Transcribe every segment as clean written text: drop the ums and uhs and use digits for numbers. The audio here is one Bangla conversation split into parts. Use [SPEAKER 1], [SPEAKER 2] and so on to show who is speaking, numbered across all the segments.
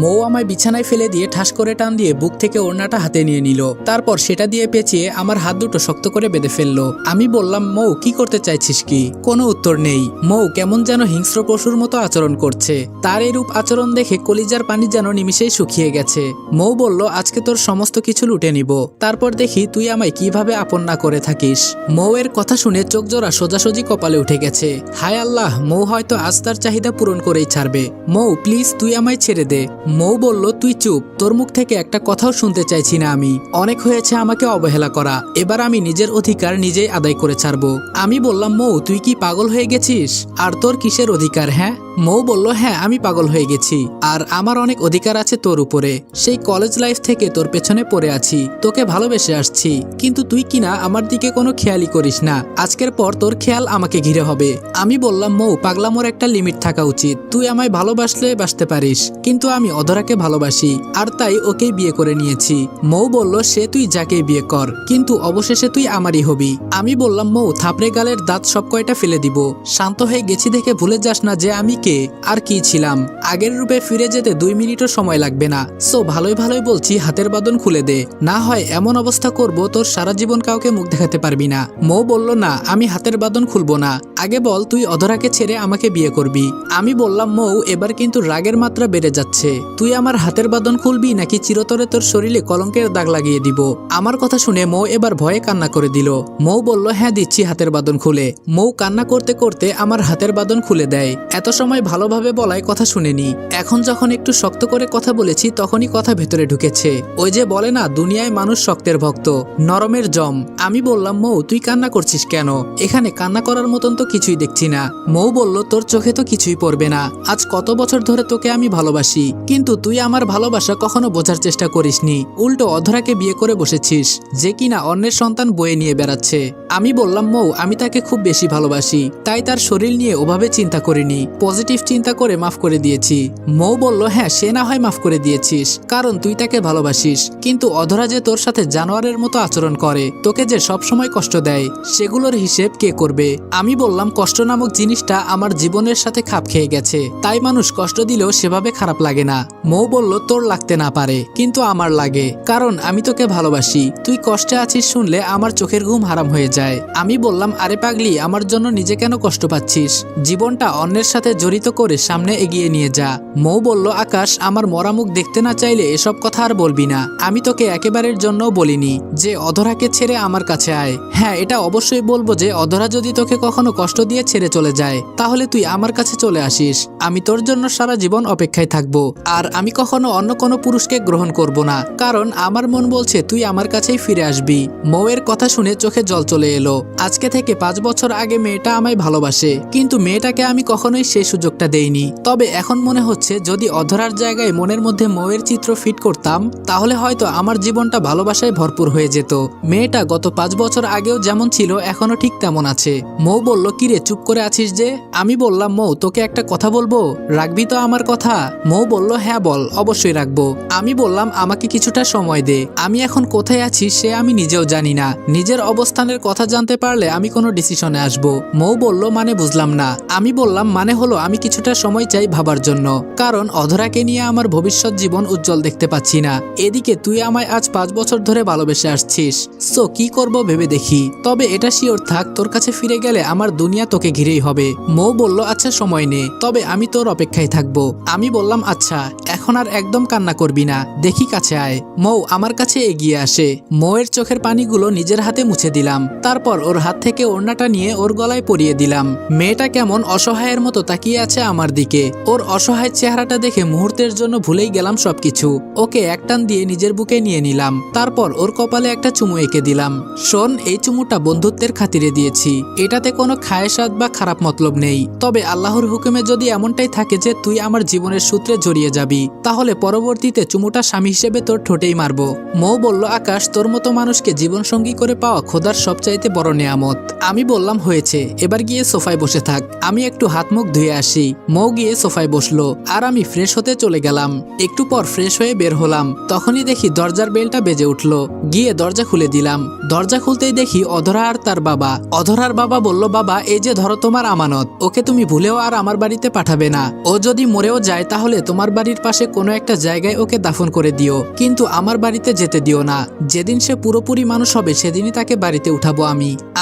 [SPEAKER 1] মৌ আমায় বিছানায় ফেলে দিয়ে ঠাস করে টান দিয়ে বুক থেকে ওড়নাটা হাতে নিয়ে নিল। তারপর সেটা দিয়ে পেঁচিয়ে আমার হাত দুটো শক্ত করে বেঁধে ফেললো। আমি বললাম, মৌ কি করতে চাইছিস কি? কোনো উত্তর নেই। মৌ কেমন যেন হিংস্র পশুর মতো আচরণ করছে। তার এই রূপ আচরণ দেখে কলিজার পানি যেন নিমিষেই শুকিয়ে গেছে। মৌ বলল, আজকে তোর সমস্ত কিছু লুটে নিব, তারপর দেখি তুই আমায় কিভাবে আপন না করে থাকিস। মৌয়ের কথা শুনে চোখ জোড়া সোজাসুজি কপালে উঠে গেছে। হায় আল্লাহ, মৌ হয়তো আজ তার চাহিদা পূরণ করেই ছাড়বে। মৌ প্লিজ তুই আমায় ছেড়ে দে। মৌ বলল, তুই চুপ, তোর মুখ থেকে একটা কথাও শুনতে চাইছি না আমি। অনেক হয়েছে আমাকে অবহেলা করা, এবার আমি নিজের অধিকার নিজেই আদায় করে ছাড়বো। আমি বললাম, মৌ তুই কি পাগল হয়ে গেছিস? আর তোর কিসের অধিকার? হ্যাঁ। মৌ বলল, হ্যাঁ আমি পাগল হয়ে গেছি, আর আমার অনেক অধিকার আছে তোর উপরে। সেই কলেজ লাইফ থেকে তোর পেছনে পড়ে আছি, তোকে ভালোবেসে আসছি, কিন্তু তুই কিনা আমার দিকে কোনো খেয়ালই করিস না। আজকের পর তোর খেয়াল আমাকে ঘিরে হবে। আমি বললাম, মৌ পাগলামোর একটা লিমিট থাকা উচিত। তুই আমায় ভালোবাসলে বাসতে পারিস, কিন্তু আমি অধরাকে ভালোবাসি, আর তাই ওকেই বিয়ে করে নিয়েছি। মৌ বলল, সে তুই যাকেই বিয়ে কর, কিন্তু অবশেষে তুই আমারই হবি। আমি বললাম, মৌ থাপড়ে গালের দাঁত সব কয়টা ফেলে দিব। শান্ত হয়ে গেছি দেখে ভুলে যাস না যে আমি কে আর কি ছিলাম। আগের রূপে ফিরে যেতে 2 মিনিটও সময় লাগবে না। সো ভালোই ভালোই বলছি, হাতের বাঁধন খুলে দে, না হয় এমন অবস্থা করব তোর সারা জীবন কাউকে মুখ দেখাতে পারবি না। মৌ বলল, না আমি হাতের বাঁধন খুলবো না, আগে বল তুই অধরাকে ছেড়ে আমাকে বিয়ে করবি। আমি বললাম, মৌ এবার কিন্তু রাগের মাত্রা বেড়ে যাচ্ছে। তুই আমার হাতের বাঁধন খুলবি নাকি চিরতরে তোর শরীরে কলঙ্কের দাগ লাগিয়ে দিব? আমার কথা শুনে মৌ এবার ভয়ে কান্না করে দিল। মৌ বলল, হ্যাঁ দিচ্ছি হাতের বাঁধন খুলে। মৌ কান্না করতে করতে আমার হাতের বাঁধন খুলে দেয়। এত সময় ভালোভাবে বলায় কথা শুনেনি, এখন যখন একটু শক্ত করে কথা বলেছি তখনই কথা ভেতরে ঢুকেছে। ওই যে বলে না, দুনিয়ায় মানুষ শক্তের ভক্ত, নরমের জম। আমি বললাম, মৌ তুই কান্না করছিস কেন? এখানে কান্না করার মতন তো কিছুই দেখছি না। মৌ বলল, তোর চোখে তো কিছুই পড়বে না। আজ কত বছর ধরে তোকে আমি ভালোবাসি, কিন্তু তুই আমার ভালোবাসা কখনো বোঝার চেষ্টা করিসনি। উল্টো অধরাকে বিয়ে করে বসেছিস, যে কিনা অন্যের সন্তান বয়ে নিয়ে বেড়াচ্ছে। আমি বললাম, মৌ আমি তাকে খুব বেশি ভালোবাসি, তাই তার শরীর নিয়ে ওভাবে চিন্তা করিনি, পজিটিভ চিন্তা করে মাফ করে দিয়েছি। মৌ বলল, হ্যাঁ সে না হয় মাফ করে দিয়েছিস, কারণ তুই তাকে ভালোবাসিস, কিন্তু অধরা যে তোর সাথে জানোয়ারের মতো আচরণ করে, তোকে যে সব সময় কষ্ট দেয়, সেগুলোর হিসেব কে করবে? আমি বললাম, কষ্ট নামক জিনিসটা আমার জীবনের সাথে খাপ খেয়ে গেছে, তাই মানুষ কষ্ট দিলেও সেভাবে খারাপ লাগে না। মৌ বলল, তোর লাগতে না পারে, কিন্তু আমার লাগে, কারণ আমি তোকে ভালোবাসি। তুই কষ্টে আছিস শুনলে আমার চোখের ঘুম হারাম হয়ে যায়। আমি বললাম, আরে পাগলি, আমার জন্য নিজে কেন কষ্ট পাচ্ছিস? জীবনটা অন্যের সাথে জড়িত করে সামনে এগিয়ে নিয়ে যা। মৌ বলল, আকাশ আমার মরা মুখ দেখতে না চাইলে এসব কথা আর বলবি না। আমি তোকে একেবারের জন্য বলিনি যে অধরাকে ছেড়ে আমার কাছে আয়। হ্যাঁ এটা অবশ্যই বলবো যে অধরা যদি তোকে কখনো কষ্ট দিয়ে ছেড়ে চলে যায়, তাহলে তুই আমার কাছে চলে আসিস। আমি তোর জন্য সারা জীবন অপেক্ষায় থাকবো, আর আমি কখনো অন্য কোনো পুরুষকে গ্রহণ করব না, কারণ আমার মন বলছে তুই আমার কাছেই ফিরে আসবি। মৌয়ের কথা শুনে চোখে জল চলে এলো। আজকে থেকে 5 বছর আগে মেয়েটা আমায় ভালোবাসে, কিন্তু মেয়েটাকে আমি কখনোই সেই সুযোগটা দেইনি। তবে এখন মনে হচ্ছে যদি অধরার জায়গায় মনের মধ্যে মৌয়ের চিত্র ফিট করতাম, তাহলে হয়তো আমার জীবনটা ভালোবাসায় ভরপুর হয়ে যেত। মেয়েটা গত 5 বছর আগেও যেমন ছিল এখনো ঠিক তেমন আছে। মৌ বলল, কিরে চুপ করে আছিস যে? আমি বললাম, মৌ তোকে একটা কথা বলবো, রাখবি তো আমার কথা? মৌ বলল, হ্যাঁ বল, অবশ্যই রাখবো। আমি বললাম, আমাকে কিছুটা সময় দে, আমি এখন কোথায় আছি সে আমি নিজেও জানি না। নিজের অবস্থানের কথা জানতে পারলে আমি কোনো ডিসিশনে আসবো। মৌ বলল, মানে বুঝলাম না। আমি বললাম, মানে হলো আমি কিছুটা সময় চাই ভাবার জন্য, কারণ অধরাকে নিয়ে আমার ভবিষ্যৎ জীবন উজ্জ্বল দেখতে পাচ্ছি না। এদিকে তুই আমায় আজ 5 বছর ধরে ভালোবেসে আসছিস, সো কি করব ভেবে দেখি। তবে এটা শিওর থাক, তোর কাছে ফিরে গেলে আমার দুনিয়া তোকে ঘিরেই হবে। মৌ বলল, আচ্ছা সময় নে, তবে আমি তোর অপেক্ষায় থাকবো। আমি বললাম, আচ্ছা এখন আর একদম কান্না করবি না, দেখি কাছে আয়। মৌ আমার কাছে এগিয়ে আসে। মৌয়ের চোখের পানিগুলো নিজের হাতে মুছে দিলাম, তারপর ওর হাত থেকে ওড়নাটা নিয়ে ওর গলায় পরিয়ে দিলাম। মেয়েটা কেমন অসহায়ের মতো তাকিয়ে আছে আমার দিকে। ওর অসহায় চেহারাটা দেখে মুহূর্তের জন্য ভুলেই গেলাম সবকিছু। ওকে একটান দিয়ে নিজের বুকে নিয়ে নিলাম, তারপর ওর কপালে একটা চুমু এঁকে দিলাম। শোন, এই চুমুটা বন্ধুত্বের খাতিরে দিয়েছি, এটাতে কোনো খায়েশাত বা খারাপ মতলব নেই। তবে আল্লাহর হুকুমে যদি এমনটাই থাকে যে তুই আমার জীবনের সূত্রে জড়িয়ে যাবি, তাহলে পরবর্তীতে চুমুটা স্বামী হিসেবে তোর ঠোঁটেই মারবো। মৌ বলল, আকাশ তোর মতো মানুষকে জীবনসঙ্গী করে পাওয়া খোদার সবচাইতে বড় নেয়ামত। আমি বললাম, হয়েছে, এবার গিয়ে সোফায় বসে থাক, আমি একটু হাত মুখ ধুয়ে আসি। মৌ গিয়ে সোফায় বসলো, আর আমি ফ্রেশ হতে চলে গেলাম। একটু পর ফ্রেশ হয়ে বের হলাম, তখনই দেখি দরজার বেলটা বেজে উঠলো। গিয়ে দরজা খুলে দিলাম। দরজা খুলতেই দেখি অধরা আর তার বাবা। অধরার বাবা বলল, বাবা এই যে ধরো তোমার আমানত, ওকে তুমি ভুলেও আর আমার বাড়িতে পাঠাবে না। ও যদি মরেও যায় তাহলে তোমার বাড়ির পাশে কোনো একটা জায়গায় ওকে দাফন করে দিও, কিন্তু আমার বাড়িতে যেতে দিও না। যেদিন সে পুরোপুরি মানুষ হবে সেদিনই তাকে বাড়িতে উঠাবো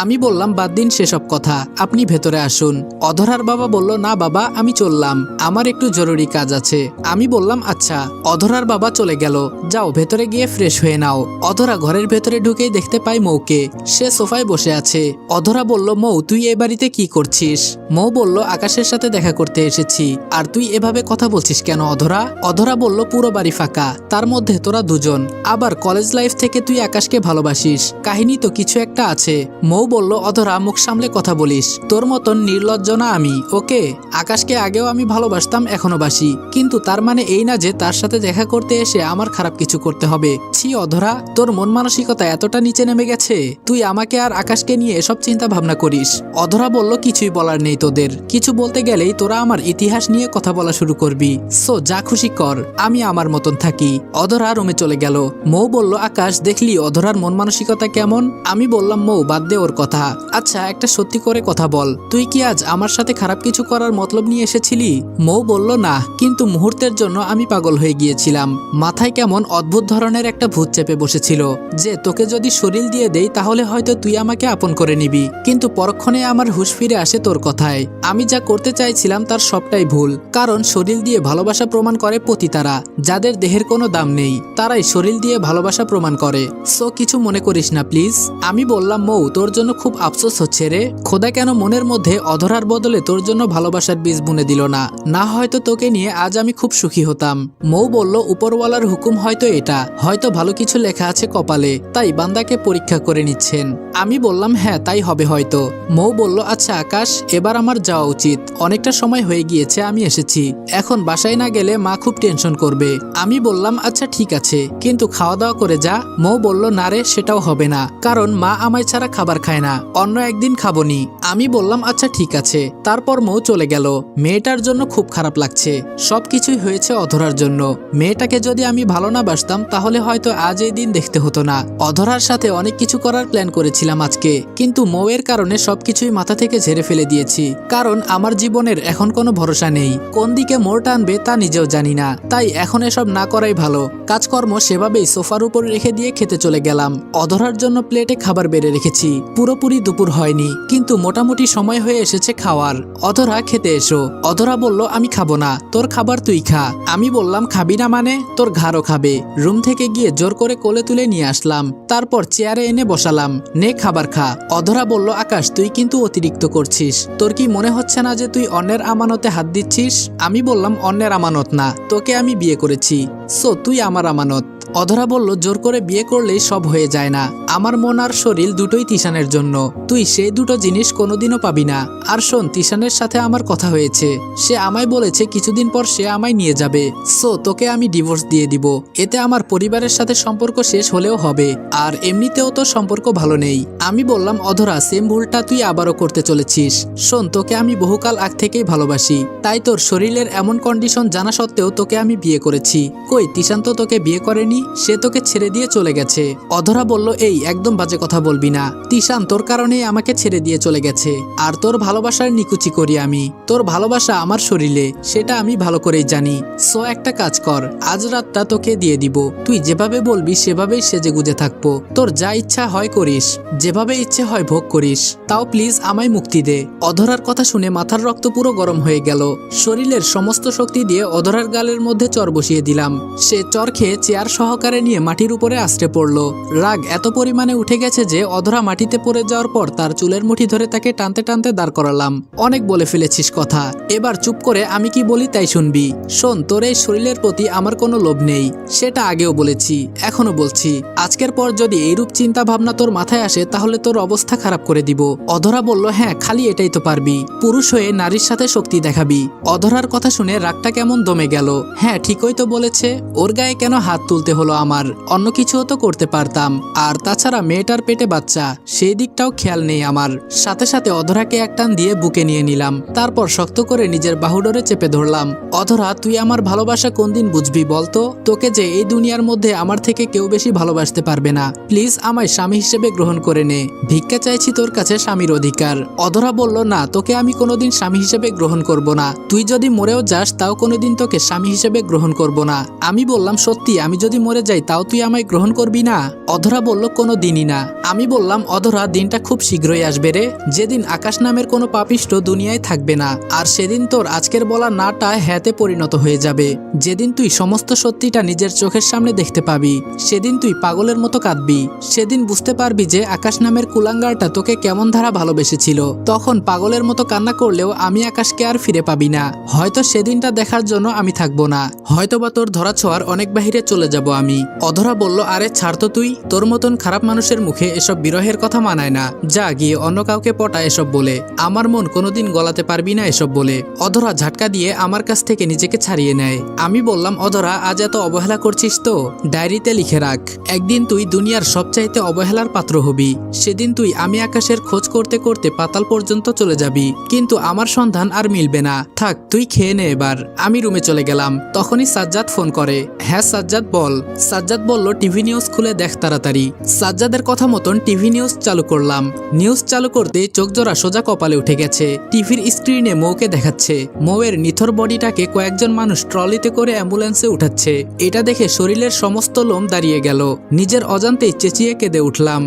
[SPEAKER 1] আমি বললাম বাদ দিন সেসব কথা, আপনি ভেতরে আসুন। অধরার বাবা বলল না বাবা, আমি চললাম, আমার একটু জরুরি কাজ আছে। আমি বললাম আচ্ছা। অধরার বাবা চলে গেল। যাও ভেতরে গিয়ে ফ্রেশ হয়ে নাও। অধরা ঘরের ভেতরে ঢুকেই দেখতে পায় মৌকে। সে সোফায় বসে আছে। অধরা বলল মৌ, তুই এই বাড়িতে কি করছিস? মৌ বলল আকাশের সাথে দেখা করতে এসেছি। আর তুই এভাবে কথা বলছিস কেন অধরা? অধরা বলল পুরো বাড়ি ফাঁকা, তার মধ্যে তোরা দুজন, আবার কলেজ লাইফ থেকে তুই আকাশকে ভালোবাসিস, কাহিনী তো কিছু একটা আছে। মৌ বলল অধরা মুখ সামলে কথা বলিস, তোর মতন নির্লজ্জ না আমি, ওকে? আকাশকে আগেও আমি ভালোবাসতাম, এখনো বাসি, কিন্তু তার মানে এই না যে তার সাথে দেখা করতে এসে আমার খারাপ কিছু করতে হবে। ছি অধরা, তোর মন মানসিকতা এতটা নিচে নেমে গেছে, তুই আমাকে আর আকাশকে নিয়ে এসব চিন্তা ভাবনা করিস। অধরা বলল কিছুই বলার নেই তোদের, কিছু বলতে গেলেই তোরা আমার ইতিহাস নিয়ে কথা বলা শুরু করবি। সো যা খুশি কর, আমি আমার মতন থাকি। অধরা রুমে চলে গেল। মৌ বলল আকাশ, দেখলি অধরার মন মানসিকতা কেমন? আমি বললাম মৌ বাদ দে ওর কথা। আচ্ছা একটা সত্যি করে কথা বল, তুই কি আজ আমার সাথে খারাপ কিছু করার মতলব নিয়ে এসেছিলি? মৌ বলল না, কিন্তু মুহূর্তের জন্য আমি পাগল হয়ে গিয়েছিলাম। মাথায় কেমন অদ্ভুত ধরনের একটা ভূত চেপে বসেছিল যে তোকে যদি শরীর দিয়ে দেই তাহলে হয়তো তুই আমাকে আপন করে নিবি, কিন্তু পরক্ষণে আমার হুঁশ ফিরে আসে তোর কথায়। আমি যা করতে চাইছিলাম তার সবটাই ভুল, কারণ শরীর দিয়ে ভালোবাসা প্রমাণ করে পতিতারা, যাদের দেহের কোনো দাম নেই, তারাই শরীর দিয়ে ভালোবাসা প্রমাণ করে। সো কিছু মনে করিস না প্লিজ। আমি বললাম মৌ, তোর জন্য খুব আফসোস হচ্ছে রে, খোদা কেন মনের মধ্যে অধরার বদলে তোর জন্য ভালোবাসার বীজ বুনে দিল না, না হয়তো তোকে নিয়ে আজ আমি খুব সুখী হতাম। মৌ বলল উপরওয়ালার হুকুম হয়তো এটা, হয়তো ভালো কিছু লেখা আছে কপালে, তাই বান্দাকে পরীক্ষা করে নিচ্ছেন। আমি বললাম হ্যাঁ তাই হবে হয়তো। মৌ বলল আচ্ছা আকাশ, এবার আমার যাওয়া উচিত, অনেকটা সময় হয়ে গিয়েছে আমি এসেছি, এখন বাসায় না গেলে মা খুব টেনশন করবে। আমি বললাম আচ্ছা ঠিক আছে, কিন্তু খাওয়া দাওয়া করে যা। মৌ বলল না রে, সেটাও হবে না, কারণ মা আমায় ছাড়া খাবার খায় না, অন্য একদিন খাবনি। আমি বললাম আচ্ছা ঠিক আছে। তারপর মৌ চলে গেল। মেয়েটার জন্য খুব খারাপ লাগছে, সবকিছুই হয়েছে অধরার জন্য। মেয়েটাকে যদি আমি ভালো না বাসতাম তাহলে হয়তো আজ এই দিন দেখতে হতো না। অধরার সাথে অনেক কিছু করার প্ল্যান করেছিলাম আজকে, কিন্তু মৌয়ের কারণে সবকিছুই মাথা থেকে ঝেড়ে ফেলে দিয়েছি, কারণ আমার জীবনের এখন কোনো ভরসা নেই, কোন দিকে মোড় টানবে তা নিজেও জানি না, তাই এখন এসব না করাই ভালো। কাজকর্ম সেভাবেই সোফার উপর রেখে দিয়ে খেতে চলে গেলাম। অধরার জন্য প্লেটে খাবার বেড়ে রেখেছি, পুরোপুরি দুপুর হয়নি, কিন্তু মোটামুটি সময় হয়ে এসেছে খাওয়ার। অধরা খেতে এসো। অধরা বলল আমি খাবো না, তোর খাবার তুই খা। আমি বললাম খাবি না মানে? তোর ঘাড়ও খাবে। রুম থেকে গিয়ে জোর করে কোলে তুলে নিয়ে আসলাম, তারপর চেয়ারে এনে বসালাম, নে খাবার খা। অধরা বলল আকাশ, তুই কিন্তু অতিরিক্ত করছিস, তোর কি মনে হচ্ছে না যে তুই অন্যের আমানতে হাত দিচ্ছিস? আমি বললাম অন্যের আমানত না, তোকে আমি বিয়ে করেছি, সো তুই আমার আমানত। অধরা বলল জোর করে বিয়ে করলেই সব হয়ে যায় না, আমার মন আর শরীর দুটোই তিশানের জন্য, তুই সেই দুটো জিনিস কোনোদিনও পাবি না। আর শোন, তিশানের সাথে আমার কথা হয়েছে, সে আমায় বলেছে কিছুদিন পর সে আমায় নিয়ে যাবে, সো তোকে আমি ডিভোর্স দিয়ে দিব, এতে আমার পরিবারের সাথে সম্পর্ক শেষ হলেও হবে, আর এমনিতেও তো সম্পর্ক ভালো নেই। আমি বললাম অধরা, সেম ভুলটা তুই আবারও করতে চলেছিস। শোন, তোকে আমি বহুকাল আগ থেকেই ভালোবাসি, তাই তোর শরীরের এমন কন্ডিশন জানা সত্ত্বেও তোকে আমি বিয়ে করেছি। কই তিশান তো তোকে বিয়ে করেনি, সে তোকে ছেড়ে দিয়ে চলে গেছে। অধরা বলল এই একদম বাজে কথা বলবি না, তিশান তোর কারণেই আমাকে ছেড়ে দিয়ে চলে গেছে, আর তোর ভালোবাসার নিকুচি করি আমি, তোর ভালোবাসা আমার শরীরে, সেটা আমি ভালো করেই জানি। সো একটা কাজ কর, আজ রাতটা তোকে দিয়ে দিব, তুই যেভাবে বলবি সেভাবেই সেজে গুজে থাকবো, তোর যা ইচ্ছা হয় করিস, যেভাবে ইচ্ছে হয় ভোগ করিস, তাও প্লিজ আমায় মুক্তি দে। অধরার কথা শুনে মাথার রক্ত পুরো গরম হয়ে গেল, শরীরের সমস্ত শক্তি দিয়ে অধরার গালের মধ্যে চর বসিয়ে দিলাম। সে চর খেয়ে চেয়ার সহকারে নিয়ে মাটির উপরে আছড়ে পড়ল। রাগ এত পরিমাণে উঠে গেছে যে অধরা মাটিতে পড়ে যাওয়ার পর তার চুলের মুঠি ধরে তাকে টানতে টানতে দাঁড় করালাম। অনেক বলে ফেলেছিস কথা, এবার চুপ করে আমি কি বলি তাই শুনবি। শোন, তোর এই শরীরের প্রতি আমার কোনো লোভ নেই, সেটা আগেও বলেছি, এখনো বলছি, আজকের পর যদি এইরূপ চিন্তা ভাবনা তোর মাথায় আসে তাহলে তোর অবস্থা খারাপ করে দিব। অধরা বলল হ্যাঁ, খালি এটাই তো পারবি, পুরুষ হয়ে নারীর সাথে শক্তি দেখাবি। অধরার কথা শুনে রাগটা কেমন দমে গেল। হ্যাঁ ঠিকই তো বলেছে, ওর গায়ে কেন হাত তুলতে করতে হলো আমার? অন্য কিছুও তো করতে পারতাম। আর তাছাড়া মেয়েটার পেটে বাচ্চা, সেই দিকটাও খেয়াল নেই আমার। সাথে সাথে অধরাকে এক টান দিয়ে বুকে নিয়ে নিলাম, তারপর শক্ত করে নিজের বাহুডোরে চেপে ধরলাম। অধরা, তুই আমার ভালোবাসা কোন দিন বুঝবি বলতো? তোকে যে এই দুনিয়ার মধ্যে আমার থেকে কেউ বেশি ভালোবাসতে পারবে না। প্লিজ আমায় স্বামী হিসেবে গ্রহণ করে নে। ভিক্ষা চাইছি তোর কাছে স্বামীর অধিকার। অধরা বলল, না, তোকে আমি কোনোদিন স্বামী হিসেবে গ্রহণ করব না। তুই যদি মরেও যাস তাও কোনোদিন তোকে স্বামী হিসেবে গ্রহণ করব না। আমি বললাম, সত্যি? আমি যদি মরে যাই তাও তুই আমায় গ্রহণ করবি না? অধরা বলল, কোনো দিনই না। আমি বললাম, অধরা, দিনটা খুব শীঘ্রই আসবে রে, যেদিন আকাশ নামের কোনো পাপিষ্ঠ দুনিয়ায় থাকবে না। আর সেদিন তোর আজকের বলা নাটা হ্যাঁতে পরিণত হয়ে যাবে। যেদিন তুই সমস্ত সত্যিটা নিজের চোখের সামনে দেখতে পাবি, সেদিন তুই পাগলের মতো কাঁদবি। সেদিন বুঝতে পারবি যে আকাশ নামের কুলাঙ্গারটা তোকে কেমন ধারা ভালোবেসেছিল। তখন পাগলের মতো কান্না করলেও আমি আকাশকে আর ফিরে পাবি না। হয়তো সেদিনটা দেখার জন্য আমি থাকবো না, হয়তোবা তোর ধরা ছোঁয়ার অনেক বাহিরে চলে যাব আমি। অধরা বলল, আরে ছাড় তো তুই, তোর মতন খারাপ মানুষের মুখে এসব বিরহের কথা মানায় না। যা গিয়ে অন্য কাউকে পটা এসব বলে, আমার মন কোনোদিন গলাতে পারবি না এসব বলে। অধরা ঝাটকা দিয়ে আমার কাছ থেকে নিজেকে ছাড়িয়ে নেয়। আমি বললাম, অধরা, আজ এত অবহেলা করছিস তো? ডায়েরিতে লিখে রাখ, একদিন তুই দুনিয়ার সবচাইতে অবহেলার পাত্র হবি। সেদিন তুই আমি আকাশের খোঁজ করতে করতে পাতাল পর্যন্ত চলে যাবি, কিন্তু আমার সন্ধান আর মিলবে না। থাক, তুই খেয়ে নে এবার। আমি রুমে চলে গেলাম। তখনই সাজ্জাদ ফোন করে। হ্যাঁ সাজ্জাদ, বল। সাজ্জাদ বলল, টিভি নিউজ খুলে দেখ তাড়াতাড়ি। সাজ্জাদের কথা মতন টিভি নিউজ চালু করলাম। নিউজ চালু করতে চোখ জোড়া সোজা কপালে উঠে গেছে। টিভির স্ক্রিনে মৌকে দেখাচ্ছে। মৌয়ের নিথর বডিটাকে কয়েকজন মানুষ ট্রলিতে করে অ্যাম্বুলেন্সে উঠাচ্ছে। এটা দেখে শরীরের সমস্ত লোম দাঁড়িয়ে গেল। নিজের অজান্তেই চেঁচিয়ে কেঁদে উঠলাম।